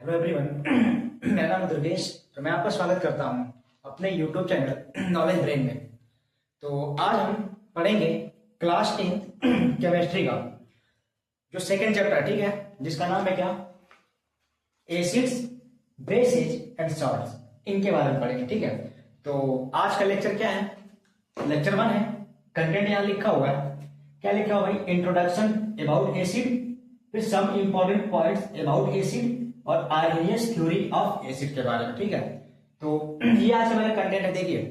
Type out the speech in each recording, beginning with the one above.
Hello everyone. मेरा नाम है दुर्गेश और मैं आपका स्वागत करता हूं अपने यूट्यूब चैनल नॉलेज ब्रेन में। तो आज हम पढ़ेंगे क्लास 10 केमिस्ट्री का जो सेकंड चैप्टर है, ठीक है, जिसका नाम है क्या, एसिड्स, बेसिस एंड सॉल्ट्स। इनके बारे में पढ़ेंगे, ठीक है। तो आज का लेक्चर क्या है, लेक्चर 1 है। कंटेंट यहाँ लिखा हुआ है, क्या लिखा हुआ भाई, इंट्रोडक्शन अबाउट एसिड, फिर some important points about acid और आर्हेनियस थ्योरी ऑफ एसिड के बारे में, ठीक है। तो ये आज का मेरा कंटेंट है। देखिए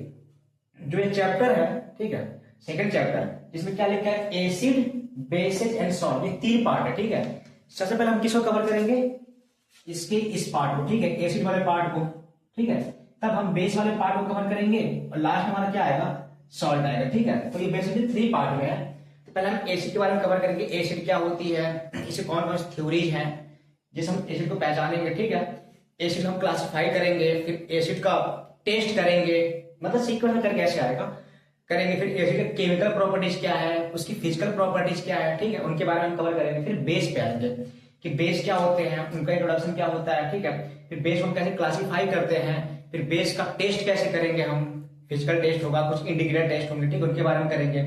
जो ये चैप्टर है, ठीक है, सेकंड चैप्टर, जिसमें क्या लिखा है, एसिड, बेसिस एंड सॉल्ट, ये 3 पार्ट है, ठीक है। सबसे पहले हम किसको कवर करेंगे, इसके इस पार्ट को, ठीक है, एसिड वाले पार्ट को, ठीक है। तब हम बेस वाले पार्ट को कवर करेंगे और लास्ट में हमारा क्या आएगा, सॉल्ट आएगा, ठीक है। तो ये बेसिकली 3 पार्ट में है। तो पहले हम एसिड के बारे में कवर करेंगे, एसिड क्या होती है, इससे कौन कौन सी थ्योरीज हैं, जिस हम एसिड को पहचानेंगे, ठीक है। एसिड हम क्लासिफाई करेंगे, फिर एसिड का टेस्ट करेंगे, मतलब सीक्वेंस में करके ऐसे आएगा करेंगे। फिर एसिड का केमिकल प्रॉपर्टीज क्या है, उसकी फिजिकल प्रॉपर्टीज क्या है, ठीक है, उनके बारे में हम कवर करेंगे। फिर बेस पे आएंगे कि बेस क्या होते हैं, उनका इंट्रोडक्शन क्या होता है, ठीक है। फिर बेस को हम कैसे क्लासिफाई करते हैं, फिर बेस का टेस्ट कैसे करेंगे हम, फिजिकल टेस्ट होगा, कुछ इंटीग्रेटेड टेस्ट होंगे, ठीक है, उनके बारे में करेंगे।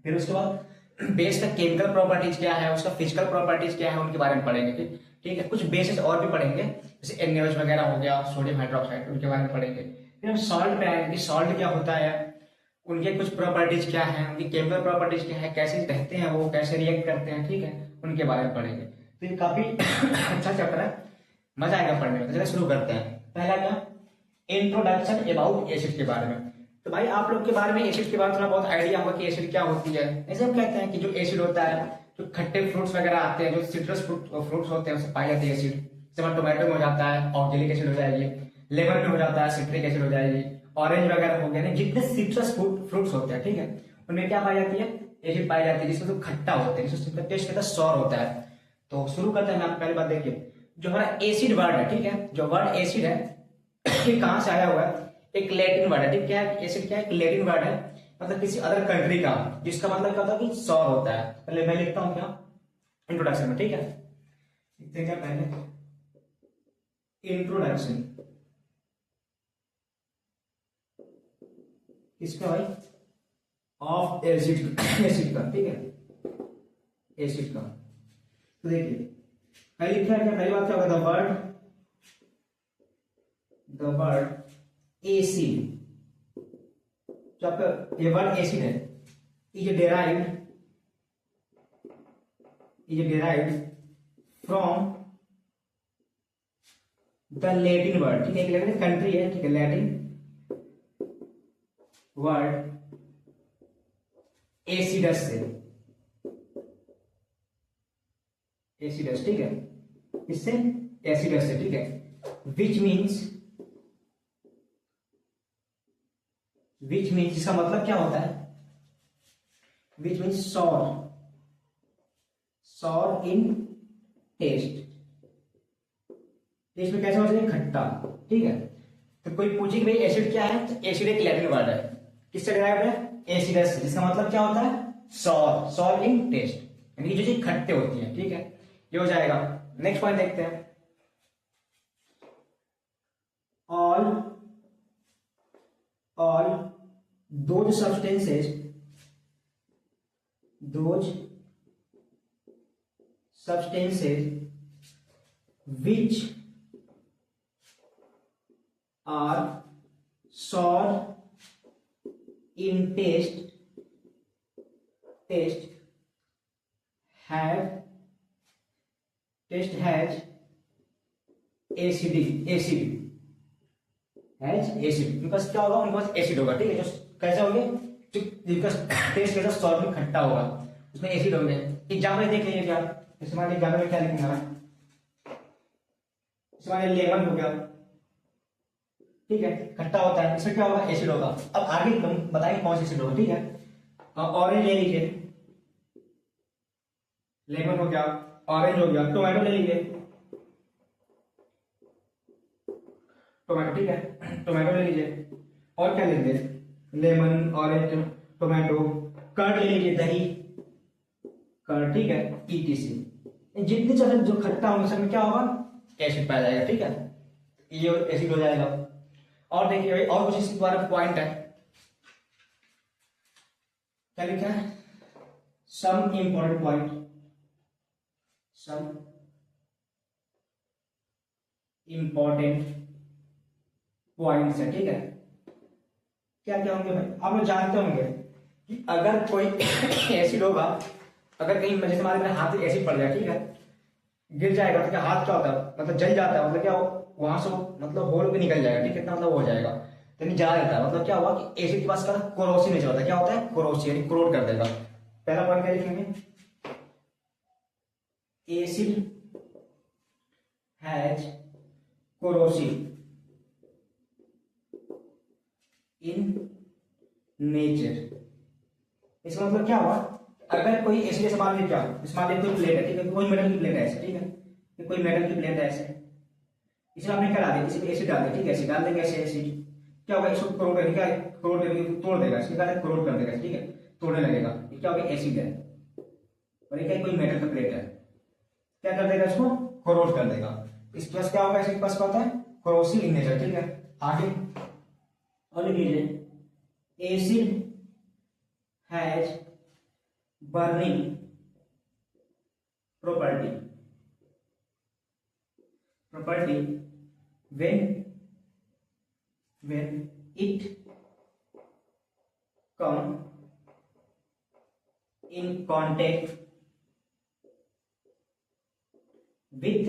फिर उसके बाद बेस का केमिकल प्रॉपर्टीज क्या है, उसका फिजिकल प्रॉपर्टीज क्या है, उनके बारे में पढ़ेंगे, ठीक है। कुछ बेसिस और भी पढ़ेंगे, जैसे NaOH वगैरह हो गया, सोडियम हाइड्रोक्साइड, उनके बारे में पढ़ेंगे। फिर हम सॉल्ट पे आएंगे कि सॉल्ट क्या होता है, उनके कुछ प्रॉपर्टीज क्या है, उनकी केमिकल प्रॉपर्टीज क्या है, कैसे रहते हैं वो, कैसे रिएक्ट करते हैं, ठीक है, उनके बारे में पढ़ेंगे। तो ये काफी अच्छा चैप्टर है, मजा आएगा पढ़ने में। तो चलिए शुरू करते हैं। पहला क्या, इंट्रोडक्शन अबाउट एसिड के बारे में। तो भाई आप लोग के बारे में एसिड के बारे में थोड़ा बहुत आइडिया होगा कि एसिड क्या होती है। ऐसे हम कहते हैं कि जो एसिड होता है, जो खट्टे फ्रूट्स वगैरह आते हैं, जो सिट्रस फ्रूट्स होते हैं, उससे पाई जाती है एसिड। जैसे टोमेटो में हो जाता है ऑक्जेलिक एसिड हो जाएगी, लेमन में हो जाता है सिट्रिक एसिड हो जाएगी, ऑरेंज वगैरह हो गया ना, जितने सिट्रस फ्रूट्स होते हैं, ठीक है, उनमें क्या पाई जाती है, एसिड पाई जाती है, जिसमें तो खट्टा होते हैं, जिसमें टेस्ट कहता है सॉर होता है। तो शुरू करते हैं। आप पहली बात देखिए, जो हमारा एसिड वर्ड है, ठीक है, जो वर्ड एसिड है ये कहां से आया हुआ है, एक लैटिन वर्ड है, ठीक, क्या है एसिड, क्या है, एक लैटिन वर्ड है, मतलब किसी अदर कंट्री का, जिसका मतलब क्या होता है कि सौर होता है। पहले मैं लिखता हूं क्या, इंट्रोडक्शन में, ठीक है, लिखते हैं क्या पहले, इंट्रोडक्शन किसका भाई, ऑफ एसिड, एसिड का, ठीक है, एसिड का। तो देखिए पहले लिखा है क्या, पहली बात क्या होगा, द वर्ड एसिड, जो आपका ये वर्ड एसिड है, is derived from the Latin word, ठीक है, एक लैटिन कंट्री है, ठीक है, लैटिन वर्ड एसिडस से, एसिडस, ठीक है, इससे एसिडस से, ठीक है, विच मीन्स इसका मतलब क्या होता है, which means sour in taste, taste में कैसे होता है, खट्टा, ठीक है। तो कोई पूछे कि भाई एसिड क्या है, तो एसिड एक लैटिन वर्ड है, किससे डिराइव्ड है, एसिडस, जिसका मतलब क्या होता है, सॉर इन टेस्ट, यानी जो चीज खट्टे होती है, ठीक है, ये हो जाएगा। नेक्स्ट पॉइंट देखते हैं, all those substances which are sour in taste has उनके पास क्या होगा, उनके पास एसिड होगा, ठीक है, जो कैसे होंगे, जिनका टेस्ट कैसा सॉल्ट में खट्टा होगा, उसमें एसिड होंगे। एग्जाम्पल देख लीजिए क्या, जैसे हमारे एग्जाम्पल में क्या लिखेंगे, जैसे हमारे लेमन हो गया, ठीक है, खट्टा होता है, इसमें क्या होगा, एसिड होगा। अब आगे हम बताएंगे कौन सा एसिड होगा, ठीक है। ऑरेंज ले लीजिए, लेमन हो गया, ऑरेंज हो गया, टोमेटो ले लीजिए, टोमेटो, ठीक है, टोमेटो ले लीजिए, और क्या लेंगे, लेमन, ऑरेंज, टोमेटो, कर्ड ले लीजिए, दही, कर्ड, ठीक है, ETC। जितने ज्यादा जो खट्टा होंगे सब में क्या होगा, एसिड पाया जाएगा, ठीक है, ये एसिड हो जाएगा। और देखिए भाई और कुछ इसके बारे में पॉइंट है, क्या लिखा है, some important point, some important points है, ठीक है। क्या क्या होंगे भाई, आप लोग जानते होंगे कि अगर कोई एसिड होगा, अगर कहीं जैसे हमारे में हाथ एसिड पड़ गया, ठीक है, गिर जाएगा तो क्या हाथ क्या होता है, मतलब जल जाता है, मतलब क्या वहां से मतलब होल भी निकल जाएगा, ठीक है, इतना मतलब हो जाएगा, तो जला देता है, मतलब क्या हुआ कि एसिड के पास का कोरोसिव नेचर होता है, क्या होता है, कोरोसिव, यानी कोरोड कर देगा। पहला पॉइंट क्या लिखेंगे, acid has corrosive in nature. इसका मतलब क्या हुआ, अगर कोई एसिड जैसे मान लीजिए क्या, मान लीजिए कोई प्लेट है, ठीक है, कोई मेटल की प्लेट है ऐसे, ठीक है, ये कोई मेटल की प्लेट है ऐसे, इसमें आपने क्या डाल दिया, इसमें एसिड डाल दिया, ठीक है, एसिड डाल देंगे ऐसे, एसिड क्या होगा, इसको करोड करके क्या करोड करके तोड़ देगा, इसके बाद करोड कर देगा, ठीक है, तोड़ने लगेगा, ये क्या होगा, एसिड है, और ये क्या कोई मेटल का प्लेट है, क्या कर देगा, इसको करोड कर देगा। इसके पास क्या होगा, इसके पास क्या होता है, कोरोसिव इन नेचर, ठीक है। आगे और लिख लीजिए, acid has burning property when it come in contact with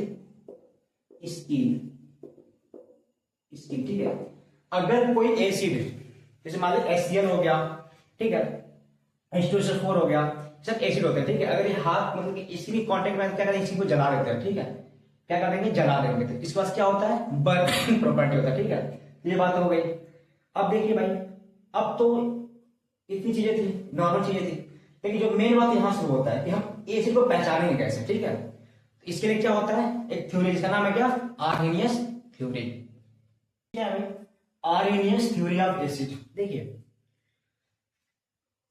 skin, ठीक है। अगर कोई एसिड जैसे मान लो HCl हो गया, ठीक है, H2SO4 हो गया, सब एसिड होते हैं, ठीक है, अगर ये हाथ मतलब कि इसी भी कांटेक्ट में क्या करेंगे, इसी को जला देते हैं, ठीक है, क्या करेंगे, जला देंगे, तो इसके पास क्या होता है, बर्निंग प्रॉपर्टी होता है, ठीक है, ये बात हो गई। अब देखिए भाई, अब तो इतनी चीजें थी, नॉर्मल चीजें थी, लेकिन जो मेन बात यहां शुरू होता है कि हम एसिड को पहचानेंगे कैसे, ठीक है। इसके लिए क्या होता है, एक थ्योरी जिसका नाम है क्या, आर्हेनियस थ्योरी। क्या है भाई, आर्हेनियस थ्योरी ऑफ एसिड। देखिए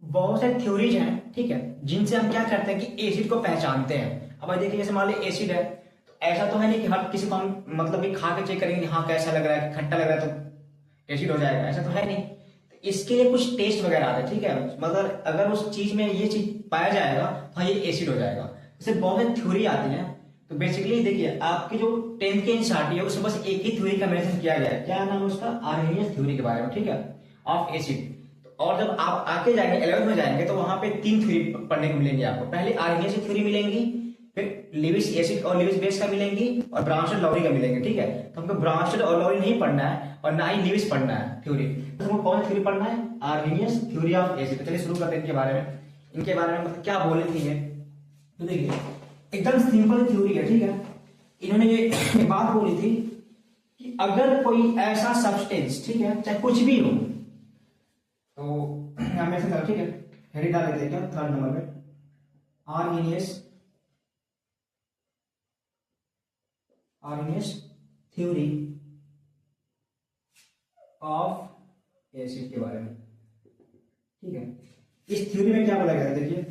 बहुत सारी थ्योरीज हैं, ठीक है, जिनसे हम क्या करते हैं कि एसिड को पहचानते हैं। अब देखिए जैसे मान लो एसिड है, तो ऐसा तो है नहीं कि हर किसी को हम मतलब कि खा के चेक करेंगे हाँ कैसा लग रहा है, खट्टा लग रहा है तो एसिड हो जाएगा, ऐसा तो है नहीं। तो इसके लिए कुछ टेस्ट वगैरह आते हैं, ठीक है, मतलब अगर उस चीज में ये चीज पाया जाएगा तो हाँ ये एसिड हो जाएगा। जैसे बहुत सारी थ्योरी आती है, तो बेसिकली देखिए आपकी जो 10th की एनसीईआरटी है उसमें बस एक ही थ्योरी का मेंशन किया गया है, क्या नाम है उसका, आर्हेनियस थ्योरी के बारे में, ठीक है, ऑफ एसिड। और जब आप आके जाएंगे 11th में जाएंगे तो वहां पे 3 थ्योरी पढ़ने को मिलेंगी आपको, पहले आर्हेनियस की थ्योरी मिलेंगी, फिर लेविस एसिड और लेविस बेस का मिलेंगी, और ब्राउनस्टेड लॉरी का मिलेंगे, ठीक है। तो हमको ब्राउनस्टेड और लॉरी नहीं पढ़ना है और ना ही लेविस पढ़ना है थ्योरी, तो हमको कौन थ्योरी पढ़ना है, आर्हेनियस थ्योरी ऑफ एसिड। तो चलिए शुरू करते हैं इनके बारे में, इनके बारे में मतलब क्या बोले थे ये। तो देखिए एकदम सिंपल थ्योरी है, ठीक है। इन्होंने ये बात बोली थी कि अगर कोई ऐसा सब्सटेंस, ठीक है, चाहे कुछ भी हो, तो हम ऐसे कर, ठीक है, हेडिंग डाल देते हैं क्या 3rd नंबर पे, आर्हेनियस थ्योरी ऑफ एसिड के बारे में, ठीक है। इस थ्योरी में क्या बोला गया है, देखिए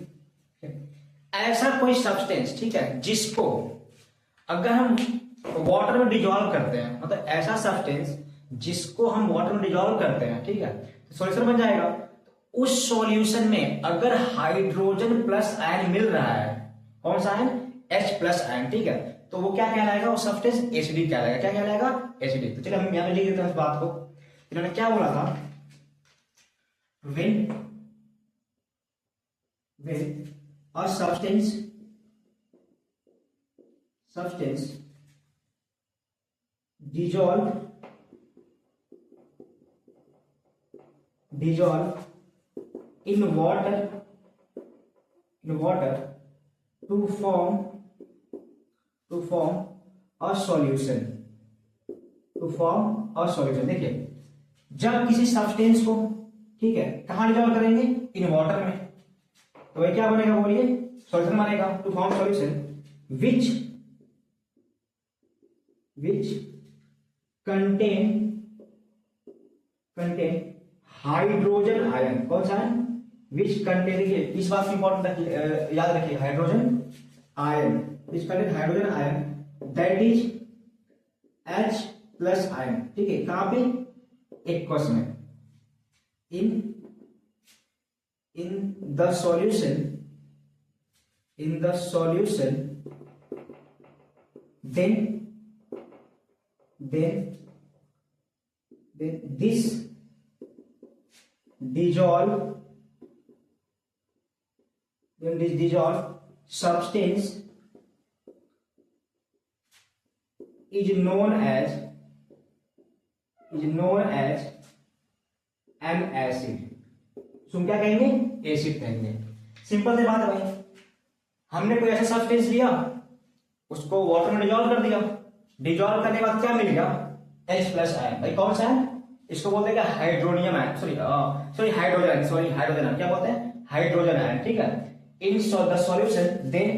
ऐसा कोई सब्सटेंस, ठीक है, जिसको अगर हम वाटर में डिजोल्व करते हैं, मतलब ऐसा सब्सटेंस जिसको हम वाटर में डिजोल्व करते हैं, ठीक है, तो सॉल्यूशन बन जाएगा। तो उस सॉल्यूशन में अगर हाइड्रोजन प्लस आयन मिल रहा है, कौन सा आयन, H प्लस आयन, ठीक है, तो वो क्या कहलाएगा, वो सब्सटेंस एसिडिक कहलाएगा, क्या कहलाएगा, एसिडिक। तो चलिए हम यहां पे लिख देते हैं इस बात को। इन्होंने क्या बोला था, when a substance dissolve in water to form a solution, देखिए जब किसी सब्सटेंस को, ठीक है, कहां डिजोल्व करेंगे, इन वाटर में, तो वह क्या बनेगा, बोलिए, सॉल्यूशन बनेगा, to form solution which contain hydrogen ion, कौन सा आयन, विच कंटेन, देखिए इस बात को इंपॉर्टेंट याद रखिए, hydrogen ion, which contain hydrogen ion that is H plus ion, ठीक है, कहां पे, एक्वस में, इन the solution, then this dissolved substance is known as an acid. तुम क्या कहेंगे, एसिड कहेंगे। सिंपल सी बात है भाई, हमने कोई ऐसा सब्सटेंस लिया, उसको वाटर में डिजॉल्व कर दिया, डिजॉल्व करने के बाद क्या मिल गया, H प्लस आयन। भाई कौन सा है, इसको बोलते हैं हाइड्रोनियम आयन, हाइड्रोजन आयन, क्या बोलते हैं, हाइड्रोजन आयन, ठीक है। In the solution then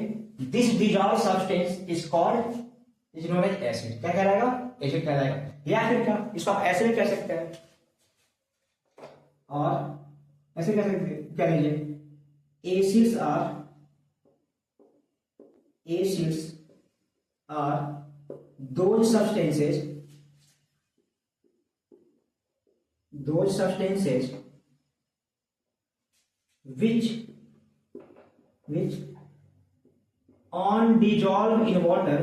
this dissolve substance is known as acid. क्या कहलाएगा, एसिड कहलाएगा, या फिर क्या, इसको आप एसिड कह सकते हैं, और ऐसे कह सकते हैं, क्या लीजिए, acids are those substances which on dissolve in water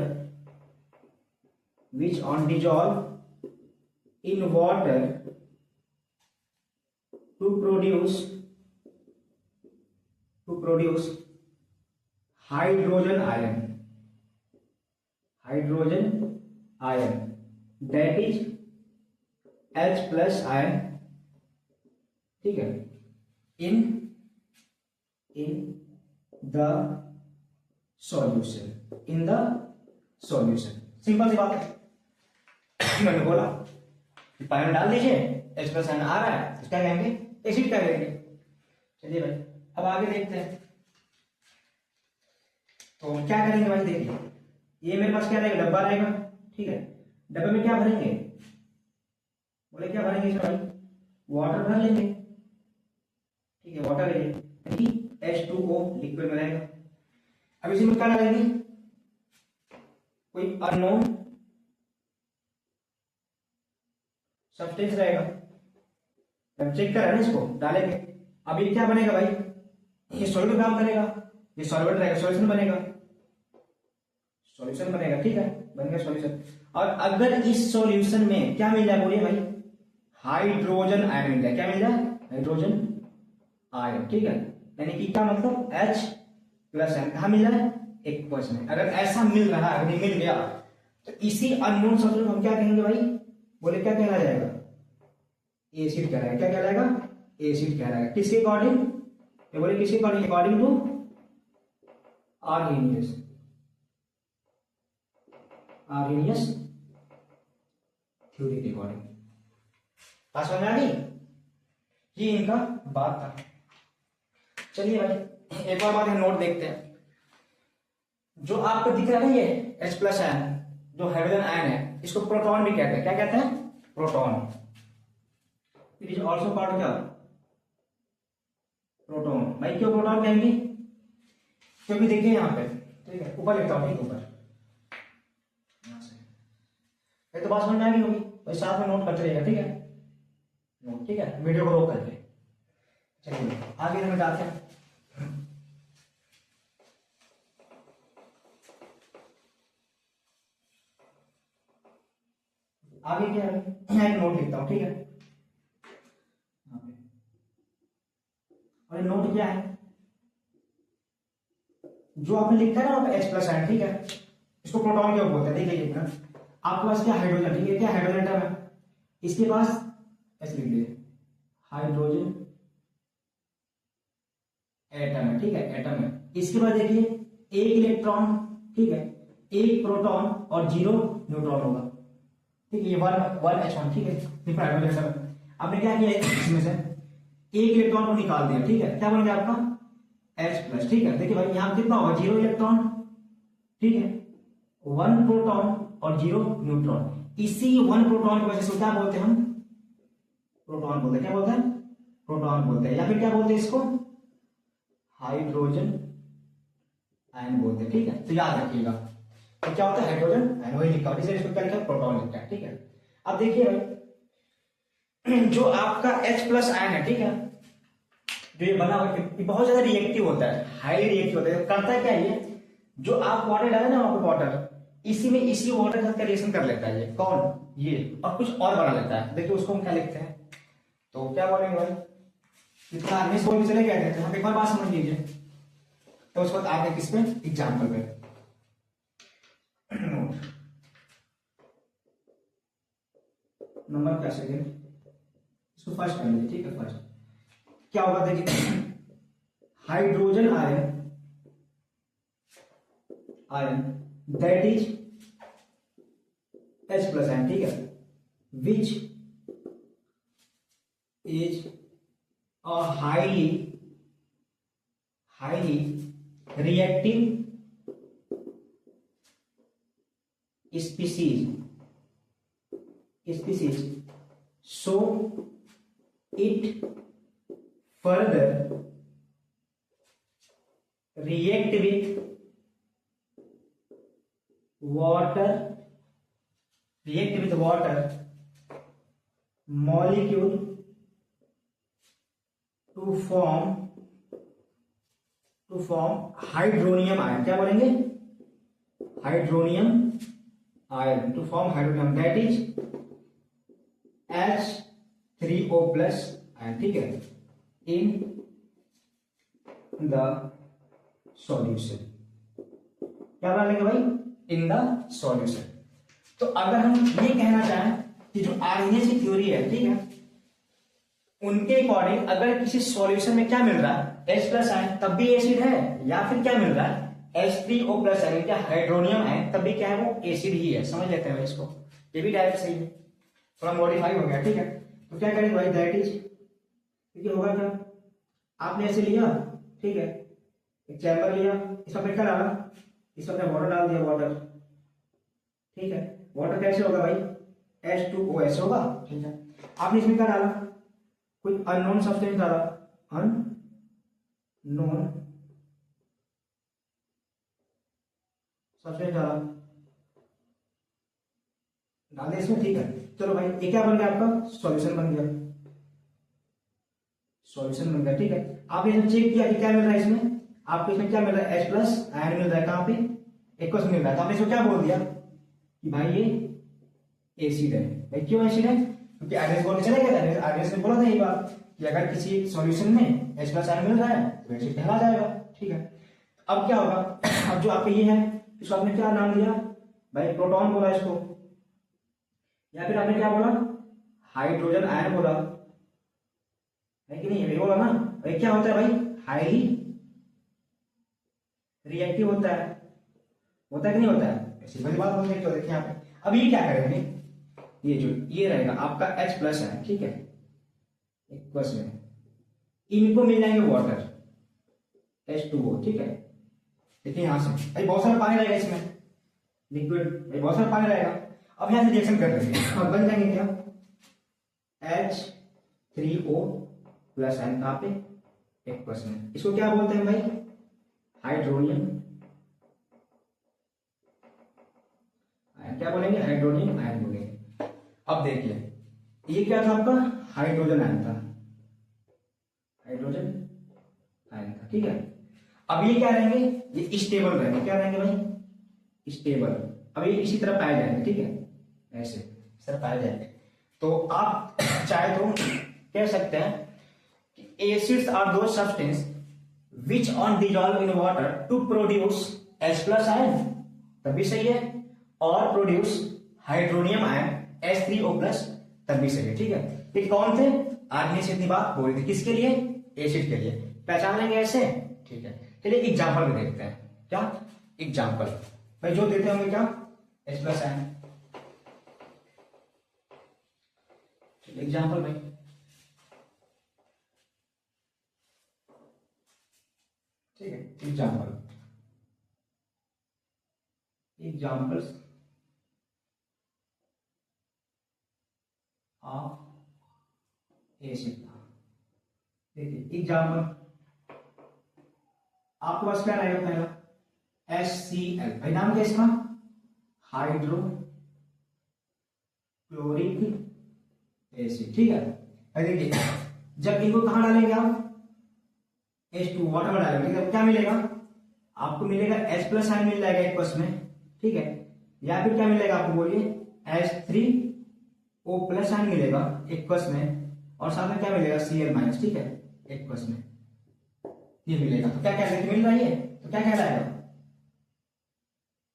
to produce hydrogen ion that is H plus ion, ठीक है, in the solution। सिंपल सी बात है, मैंने बोला कि पानी में डाल दीजिए, H प्लस आयन आ रहा है, तो क्या कहेंगे, एसिड क्या कहेंगे। चलिए भाई अब आगे देखते हैं, तो क्या करेंगे भाई, देखिए ये मेरे पास क्या रहेगा, डब्बा रहेगा, ठीक है, डब्बे में क्या भरेंगे, बोले क्या भरेंगे इसमें भाई, वाटर भर लेंगे, ठीक है, वाटर ले H2O लिक्विड में रहेगा। अब इसी में क्या डालेंगे, कोई अननोन सब्सटेंस रहेगा, हम चेक कर रहे हैं इसको, डालेंगे। अब ये क्या बनेगा भाई, ये सॉल्यूट काम करेगा, ये सॉल्वेंट रहेगा, सॉल्यूशन बनेगा, ठीक है, बन गया सॉल्यूशन। और अगर इस सॉल्यूशन में क्या मिल जाए, बोलिए भाई, हाइड्रोजन आयन मिल जाए, क्या मिल जाए, हाइड्रोजन आयन, ठीक है, यानी कि क्या मतलब H प्लस आयन कहां मिल जाए, एक्वस में। अगर ऐसा मिल रहा है, अगर मिल गया, तो इसी अननोन सॉल्यूशन हम क्या कहेंगे भाई, बोले क्या कहला जाएगा, एसिड कहलाएगा। क्या कहलाएगा, एसिड कहलाएगा। किसके अकॉर्डिंग, बोले किसके according, according to Arrhenius theory के अकॉर्डिंग। पास में आ गई, ये इनका बात था। चलिए भाई एक और बात है, नोट देखते हैं। जो आपको दिख रहा है ये H प्लस आयन, जो हाइड्रोजन आयन है, इसको प्रोटॉन भी कहते हैं। क्या कहते हैं, proton. It is also called क्या, प्रोटॉन। भाई क्यों प्रोटॉन कहेंगे, क्योंकि देखिए यहाँ पे, ठीक है, ऊपर लिखता हूँ, ठीक, ऊपर तो बात समझ में आ गई होगी, तो साथ में नोट करते रहेगा, ठीक है, नोट, ठीक है, वीडियो को रोक करके। चलिए आगे हम जाते हैं। आगे क्या है, यहाँ एक नोट लिखता हूं, ठीक है, और नोट क्या है, जो आपने लिखा है ना H प्लस आयन, ठीक है, इसको प्रोटॉन क्यों बोलते हैं, देखिए लिखना, आपके पास क्या हाइड्रोजन, ठीक है, क्या हाइड्रोजन एटम है, इसके पास ऐसे लिख दीजिए, हाइड्रोजन एटम है, ठीक है, एटम है। इसके बाद देखिए एक इलेक्ट्रॉन, ठीक है, एक प्रोटॉन और 0 न्यूट्रॉन होगा, ठीक है, ये 1 H1, ठीक है, हाइड्रोजन एटम। आपने क्या किया, इसमें से एक इलेक्ट्रॉन को निकाल दिया, ठीक है, क्या बन गया आपका H प्लस, ठीक है। देखिए भाई यहाँ कितना होगा, 0 इलेक्ट्रॉन, ठीक है, 1 प्रोटॉन और 0 न्यूट्रॉन। इसी 1 प्रोटॉन की वजह से क्या बोलते हैं हम, प्रोटॉन बोलते हैं। क्या बोलते हैं, प्रोटॉन बोलते हैं, या फिर क्या बोलते हैं इसको, हाइड्रोजन आयन बोलते हैं, ठीक है। तो याद रखिएगा, तो क्या होता है हाइड्रोजन आयन, वही लिखा हुआ जिसे इसको क्या लिखा है प्रोटॉन लिखा है, ठीक है। अब देखिए भाई जो आपका H प्लस आयन है, ठीक है, जो ये बना हुआ ये बहुत ज्यादा रिएक्टिव होता है, हाईली रिएक्टिव होता है। करता क्या है ये, जो आप वाटर डाले ना वहां पे वाटर, इसी में इसी वाटर के साथ रिएक्शन कर लेता है ये कौन, ये, और कुछ और बना लेता है। देखिए उसको हम क्या लिखते हैं, तो क्या बोलेंगे भाई, इतना आदमी सोच चले गए थे, हम एक बार बात समझ लीजिए। तो उसके बाद आगे किस पे, एग्जाम्पल पे। नंबर क्या सेकेंड, इसको फर्स्ट कर लीजिए, ठीक है। फर्स्ट क्या होगा देखिए, hydrogen ion that is H plus ion, ठीक है, which is a highly reactive species, so it further react with water molecule to form hydronium ion. क्या बोलेंगे, hydronium ion, to form hydronium that is H3O plus ion, ठीक है, in the solution. क्या बना लेंगे भाई, इन द सॉल्यूशन। तो अगर हम ये कहना चाहें कि जो आरएनए की थ्योरी है, ठीक है, उनके अकॉर्डिंग अगर किसी सॉल्यूशन में क्या मिल रहा है H प्लस आयन, तब भी एसिड है, या फिर क्या मिल रहा है H3O प्लस आयन, क्या हाइड्रोनियम है, तब भी क्या है वो एसिड ही है। समझ लेते हैं इसको, ये भी डायरेक्ट सही है, थोड़ा मॉडिफाई हो गया, ठीक है। तो क्या करेंगे भाई, दैट इज, देखिए होगा क्या, आपने ऐसे लिया, ठीक है, एक चैम्बर लिया, इसमें फिर क्या डाला, इसमें वाटर डाल दिया, वाटर, ठीक है। वाटर कैसे होगा भाई, H2O होगा, ठीक है। आपने इसमें क्या डाला, कोई अननोन सब्सटेंस डाला, अननोन सब्सटेंस डाल दिया इसमें, ठीक है। चलो भाई ये क्या बन गया, आपका सॉल्यूशन बन गया, ठीक है। आपने इसमें चेक किया कि क्या मिल रहा है इसमें, आपको इसमें क्या मिल रहा है, H प्लस आयन मिल रहा है, कहां पे, एक्वस मिल रहा है। तो आपने इसको क्या बोल दिया कि भाई ये एसिड है। भाई क्यों एसिड है, क्योंकि आरएस बोल के चले गए थे, आरएस ने बोला था ये बात कि अगर किसी सॉल्यूशन में H प्लस आयन मिल रहा है तो एसिड कहला जाएगा, ठीक है। अब क्या होगा, अब जो आपके ये है इसको आपने क्या नाम दिया भाई, प्रोटॉन बोला इसको, या फिर आपने क्या बोला, हाइड्रोजन आयन बोला, है कि नहीं, ये बोला ना। भाई क्या होता है भाई, हाईली रिएक्टिव होता है कि नहीं होता है, सिंपल बात बोलते हैं। देखिए यहाँ पे अब ये क्या करेंगे, ये जो ये रहेगा आपका H प्लस है, ठीक है, एक प्लस में इनको मिल जाएंगे वाटर H2O, ठीक है। देखिए यहां से भाई बहुत सारा पानी रहेगा इसमें, लिक्विड भाई बहुत सारा पानी रहेगा। अब यहां से रिएक्शन कर देंगे और बन जाएंगे क्या, H3O प्लस आयन, कहां पे, एक प्लस में। इसको क्या बोलते हैं भाई, हाइड्रोनियम आयन। क्या बोलेंगे, हाइड्रोनियम आयन बोलेंगे। अब देखिए ये क्या था आपका, हाइड्रोजन आयन था, ठीक है। अब ये क्या रहेंगे, ये स्टेबल रहेंगे, क्या रहेंगे भाई, स्टेबल। अब ये इसी तरह पाए जाएंगे, ठीक है, ऐसे इस तरह पाए जाएंगे। तो आप चाहे तो कह सकते हैं कि acids are those substance which on dissolve in water to produce H plus ion, तब भी सही है, और produce hydronium ion H3O plus, तब भी सही है, ठीक है। ये कौन थे, आरएनए से इतनी बात बोली थी, किसके लिए, एसिड के लिए। पहचान लेंगे ऐसे, ठीक है। चलिए एग्जाम्पल में देखते हैं, क्या एग्जाम्पल भाई जो देते होंगे, क्या H प्लस आयन, एग्जाम्पल भाई, ठीक है। Examples of acid. देखिए एग्जाम्पल आपके पास क्या रहेगा, पहला HCl, भाई नाम क्या इसका, हाइड्रोक्लोरिक एसिड, ठीक है। अब देखिए जब इनको कहाँ डालेंगे आप, H2 वाटर में डालेंगे, तो क्या मिलेगा आपको, मिलेगा H प्लस आयन मिल जाएगा एक में, ठीक है। या फिर क्या मिलेगा आपको बोलिए, H3O प्लस आयन मिलेगा एक में, और साथ में क्या मिलेगा Cl माइनस, ठीक है, एक में ये मिलेगा। तो क्या कहलाएगा, मिल रही है तो क्या कहलाएगा,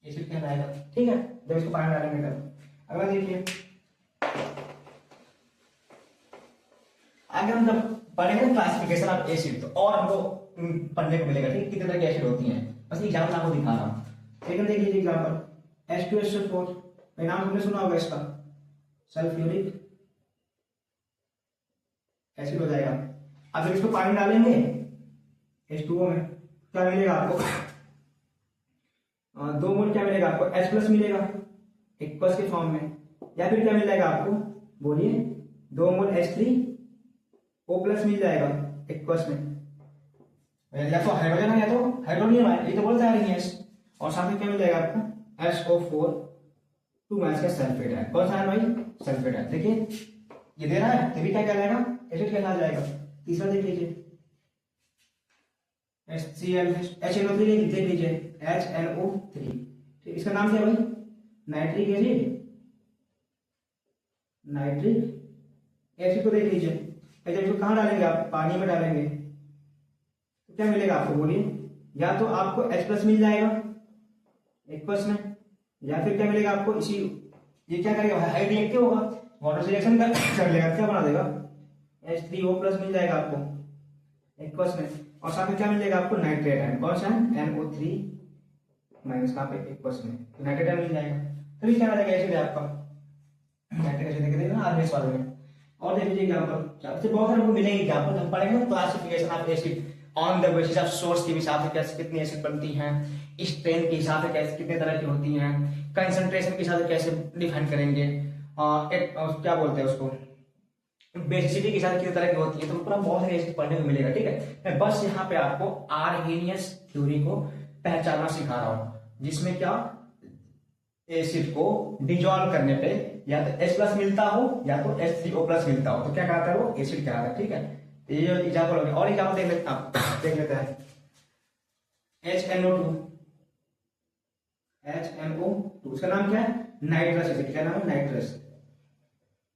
एसिड कहलाएगा, ठीक है। जब इसको पानी डालेंगे तब। अगला देखिए, आगे हम जब पढ़ेंगे क्लासिफिकेशन ऑफ एसिड, तो और हमको पढ़ने को मिलेगा, ठीक, कितने तरह की एसिड होती हैं। बस एग्जाम्पल आपको दिखा रहा हूँ। सेकंड देख लीजिए एग्जाम्पल, H2SO4, नाम तुमने सुना होगा इसका, सल्फ्यूरिक एसिड हो जाएगा। अब जब इसको पानी डालेंगे H2O में, क्या मिलेगा आपको, 2 मोल क्या मिलेगा आपको, H प्लस मिलेगा एक्वस के फॉर्म में, या फिर क्या मिल जाएगा आपको बोलिए, 2 मोल H3O प्लस मिल जाएगा एक्वस में, या तो हाइड्रोजन है या तो हाइड्रोनियम है, ये तो बोलता है गैस। और साथ में क्या मिल जाएगा आपको, SO4 2 का सल्फेट है। कौन सा है भाई, सल्फेट है। देखिए ये दे रहा है, तभी क्या कहलाएगा, एसिड कहला जाएगा। तीसरा देख लीजिए, HCl HNO3 देख लीजिए, HNO3, ठीक, इसका नाम क्या है भाई, नाइट्रिक एसिड, नाइट्रिक एसिड को देख लीजिए। जब इसको कहाँ डालेंगे आप, पानी में डालेंगे, तो क्या मिलेगा आपको बोलिए, या तो आपको H प्लस मिल जाएगा एक्वस में, या फिर क्या मिलेगा आपको, इसी ये क्या करेगा, हाई रिएक्टिव होगा, वाटर से रिएक्शन कर लेगा, क्या बना देगा, H3O प्लस मिल जाएगा आपको एक्वस में, और साथ में क्या मिलेगा आपको, नाइट्रेट है। कौन सा है, NO3 माइनस कहाँ पे, एक्वस में, तो नाइट्रेट मिल जाएगा। तो क्या आ जाएगा, एसिड है आपका, नाइट्रिक एसिड देख देना आरबीएस वाले में। और देख लीजिए एग्जांपल, से बहुत सारे हमको मिलेंगे एग्जांपल, हम पढ़ेंगे ना classification of acid on the basis of source के हिसाब से कैसे कितनी एसिड बनती हैं, स्ट्रेंथ के हिसाब से कैसे कितने तरह की होती हैं, कंसंट्रेशन के हिसाब से कैसे डिफाइन करेंगे, क्या बोलते हैं उसको, बेसिसिटी के साथ कितने तरह की होती है, तो पूरा बहुत सारी एसिड पढ़ने को मिलेगा, ठीक है। मैं बस यहाँ पे आपको आर्हेनियस थ्योरी को पहचानना सिखा रहा हूँ, जिसमें क्या एसिड को डिजोल्व करने पे या तो H प्लस मिलता हो या तो H3O प्लस मिलता हो, तो क्या कहता है वो, एसिड कहता है, ठीक है। तो ये एग्जाम्पल हो गया। और एग्जाम्पल देख लेते हैं, HNO2, उसका नाम क्या है, नाइट्रस एसिड, क्या नाम है,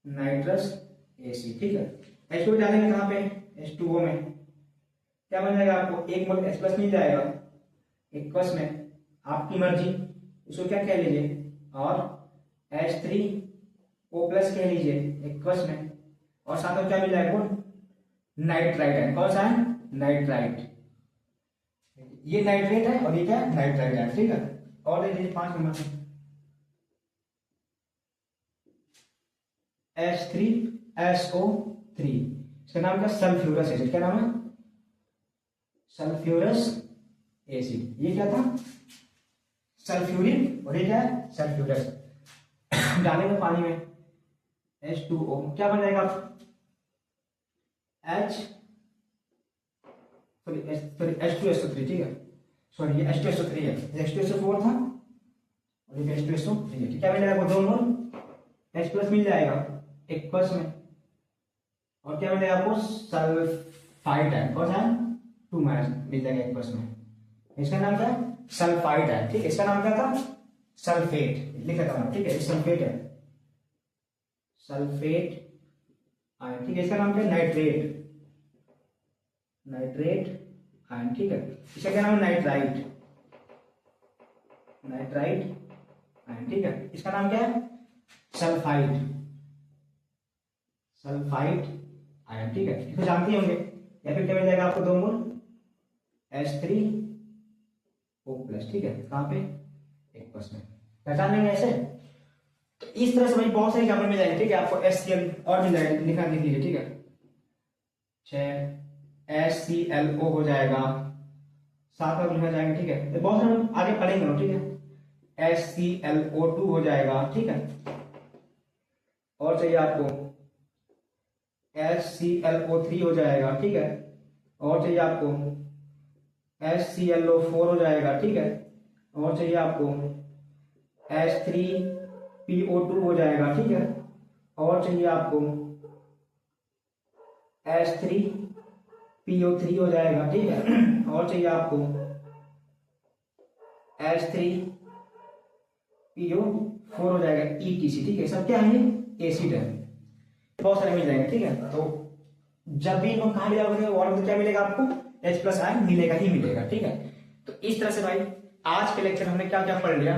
नाइट्रस एसिड, ठीक है। H2 डालेंगे कहाँ पे, H2O में, क्या बन जाएगा आपको, 1 मोल H प्लस मिल जाएगा एक्वस में, आपकी मर्जी, इसको क्या कह लीजिए, और H3O प्लस कह लीजिए एक्वस में, और साथ में क्या मिल जाएगा, नाइट्राइट है। कौन सा है, नाइट्राइट, ये नाइट्रेट है और ये क्या, नाइट्राइट है, ठीक है। और देख लीजिए 5 नंबर में, H3SO3, इसका नाम क्या, सल्फ्यूरस एसिड, क्या नाम है, सल्फ्यूरस एसिड। ये क्या था, सल्फ्यूरिक, और ये क्या है, सल्फ्यूरस। डालेंगे पानी में H2O, क्या बन जाएगा, H2SO3, ठीक है, सॉरी ये H2SO3 है, ये H2SO4 था और ये H2SO3 है, क्या मिलेगा आपको, 2 मोल H प्लस मिल जाएगा एक्वस में, और क्या मिलेगा आपको, सल्फाइड है। कौन सा है, 2 माइनस मिल जाएगा एक्वस में, इसका नाम क्या है, सल्फाइड है, ठीक है। इसका नाम क्या था, सल्फेट, लिख लेता हूं, ठीक है, सल्फेट है, सल्फेट आयन, ठीक है। इसका नाम क्या है, नाइट्रेट आयन, ठीक है। इसका क्या नाम है, नाइट्राइट आयन, ठीक है। इसका नाम क्या है, सल्फाइड आयन, ठीक है, इसको जानते होंगे। या फिर क्या मिल जाएगा आपको, 2 मोल H3O प्लस, ठीक है, कहाँ पे, एक्वस में, पहचान लेंगे ऐसे। तो इस तरह से भाई बहुत सारे एग्जाम्पल मिल जाएंगे, ठीक है। आपको HCl और मिल जाएगा, लिखा लिख लीजिए, ठीक है, 6 HClO हो जाएगा, 7 में लिखा जाएगा, ठीक है। तो बहुत सारे आगे पढ़ेंगे, ठीक है, HClO2 हो जाएगा, ठीक है। और चाहिए आपको HClO3 हो जाएगा, ठीक है। और चाहिए आपको HClO4 हो जाएगा, ठीक है। और चाहिए आपको H3PO2 हो जाएगा, ठीक है। और चाहिए आपको H3PO3 हो जाएगा, ठीक है। और चाहिए आपको H3PO4 हो जाएगा, ETC, ठीक है। सब क्या है, एसिड है, बहुत सारे मिल जाएंगे, ठीक है। तो जब भी इनको कहा मिला वाटर, तो क्या मिलेगा आपको, H प्लस आयन मिलेगा ही मिलेगा, ठीक है। तो इस तरह से भाई आज के लेक्चर हमने क्या क्या पढ़ लिया।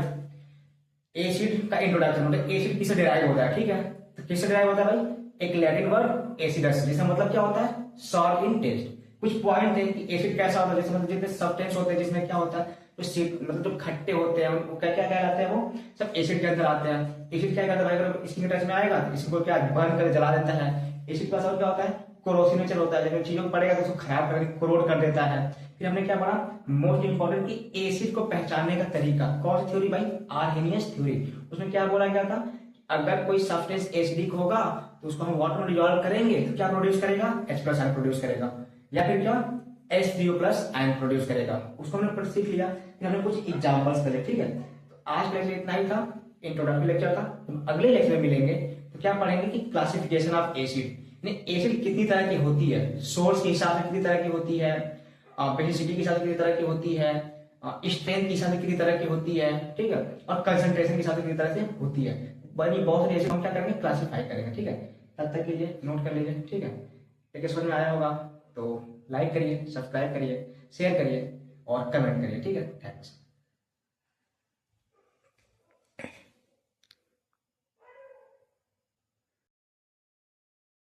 एसिड का इंट्रोडक्शन, मतलब एसिड किससे डिराइव होता है, ठीक है। तो किससे डिराइव होता है भाई, एक लैटिन वर्ड एसिडस, जिसका मतलब क्या होता है, सॉर इन टेस्ट। कुछ पॉइंट है कि एसिड कैसा होता है, जैसे मतलब जितने सब्सटेंस होते हैं जिसमें क्या होता है, तो मतलब जो खट्टे होते हैं वो क्या क्या कहलाते हैं, वो सब एसिड के अंदर आते हैं। एसिड क्या करता है, अगर स्किन टच में आएगा तो इसको क्या बर्न कर जला देता है। एसिड का असर क्या होता है, कोरोसिव नेचर होता है, जब चीजों को पड़ेगा तो उसको खराब कर कोरोड कर देता है। फिर हमने क्या पढ़ा, मोस्ट इंपॉर्टेंट कि एसिड को पहचानने का तरीका, कौन सी थ्योरी भाई, आर्हेनियस थ्योरी। उसमें क्या बोला गया था, अगर कोई सब्सटेंस एसिडिक होगा तो उसको हम वाटर में डिसॉल्व करेंगे तो क्या प्रोड्यूस करेगा, H प्लस आयन प्रोड्यूस करेगा, या फिर क्या H3O प्लस आयन प्रोड्यूस करेगा। उसको हमने सीख लिया, फिर हमने कुछ एग्जांपल्स करे, ठीक है। तो आज लेक्चर इतना ही था, इंट्रोडक्टरी लेक्चर था। तो अगले लेक्चर में मिलेंगे तो क्या पढ़ेंगे कि क्लासिफिकेशन ऑफ एसिड, एसिड कितनी तरह की होती है, सोर्स के हिसाब से कितनी तरह की होती है, बेसिसिटी के हिसाब से कितनी तरह की होती है, स्ट्रेंथ के हिसाब से कितनी तरह की होती है, ठीक है, और कंसंट्रेशन के हिसाब से कितनी तरह से होती है। बनी बहुत सारी एसिड हम क्या करेंगे, क्लासिफाई करेंगे, ठीक है। तब तक के लिए नोट कर लीजिए, ठीक है। देखिए समझ में आया होगा तो लाइक करिए, सब्सक्राइब करिए, शेयर करिए और कमेंट करिए, ठीक है। थैंक्स।